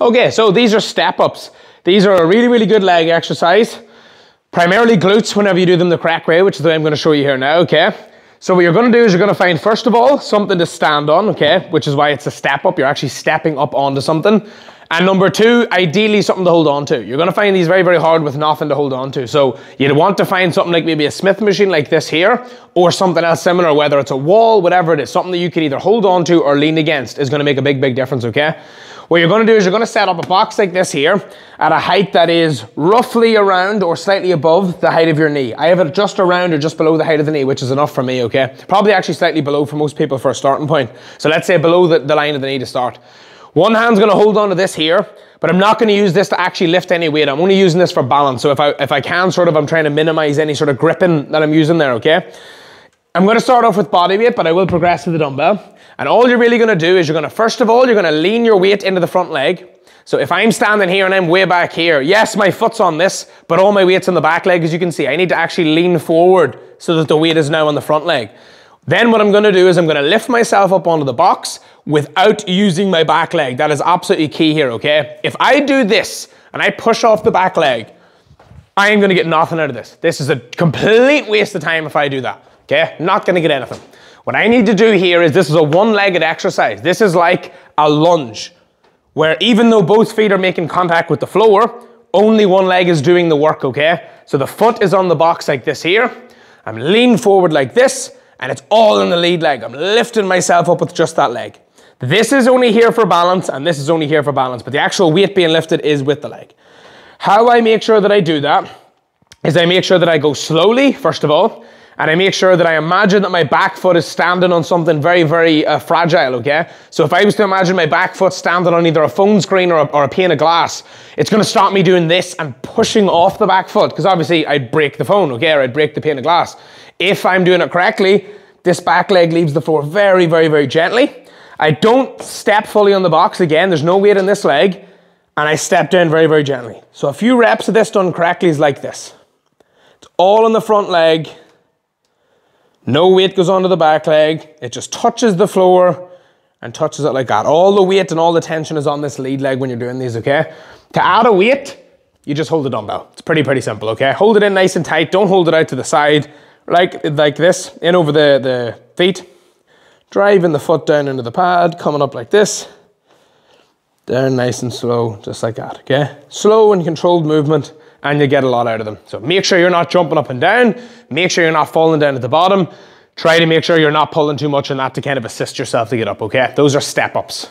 Okay, so these are step ups. These are a really, really good leg exercise. Primarily glutes whenever you do them the correct way, which is the way I'm going to show you here now, okay? So what you're going to do is you're going to find, first of all, something to stand on, okay? Which is why it's a step up. You're actually stepping up onto something. And number two, ideally something to hold on to. You're going to find these very, very hard with nothing to hold on to. So you'd want to find something like maybe a Smith machine like this here, or something else similar, whether it's a wall, whatever it is, something that you can either hold on to or lean against is going to make a big, big difference, okay? What you're going to do is you're going to set up a box like this here at a height that is roughly around or slightly above the height of your knee. I have it just around or just below the height of the knee, which is enough for me, okay? Probably actually slightly below for most people for a starting point. So let's say below the line of the knee to start. One hand's going to hold on to this here, but I'm not going to use this to actually lift any weight. I'm only using this for balance. So if I can I'm trying to minimize any sort of gripping that I'm using there, okay? I'm going to start off with body weight, but I will progress to the dumbbell. And all you're really going to do is you're going to, first of all, you're going to lean your weight into the front leg. So if I'm standing here and I'm way back here, yes, my foot's on this, but all my weight's on the back leg, as you can see. I need to actually lean forward so that the weight is now on the front leg. Then what I'm going to do is I'm going to lift myself up onto the box without using my back leg. That is absolutely key here, okay? If I do this and I push off the back leg, I am going to get nothing out of this. This is a complete waste of time if I do that, okay? Not going to get anything. What I need to do here is this is a one-legged exercise. This is like a lunge, where even though both feet are making contact with the floor, only one leg is doing the work, okay? So the foot is on the box like this here. I'm leaning forward like this, and it's all in the lead leg. I'm lifting myself up with just that leg. This is only here for balance, and this is only here for balance, but the actual weight being lifted is with the leg. How I make sure that I do that is I make sure that I go slowly, first of all, and I make sure that I imagine that my back foot is standing on something very, very fragile, okay? So if I was to imagine my back foot standing on either a phone screen or a pane of glass, it's gonna stop me doing this and pushing off the back foot, because obviously I'd break the phone, okay, or I'd break the pane of glass. If I'm doing it correctly, this back leg leaves the floor very, very, very gently. I don't step fully on the box again, there's no weight in this leg, and I step down very, very gently. So a few reps of this done correctly is like this. It's all on the front leg. No weight goes onto the back leg. It just touches the floor and touches it like that. All the weight and all the tension is on this lead leg when you're doing these, okay? To add a weight, you just hold the dumbbell. It's pretty, pretty simple, okay? Hold it in nice and tight. Don't hold it out to the side like this, in over the feet. Driving the foot down into the pad, coming up like this. Down nice and slow, just like that, okay? Slow and controlled movement, and you get a lot out of them. So make sure you're not jumping up and down. Make sure you're not falling down at the bottom. Try to make sure you're not pulling too much on that to kind of assist yourself to get up, okay? Those are step ups.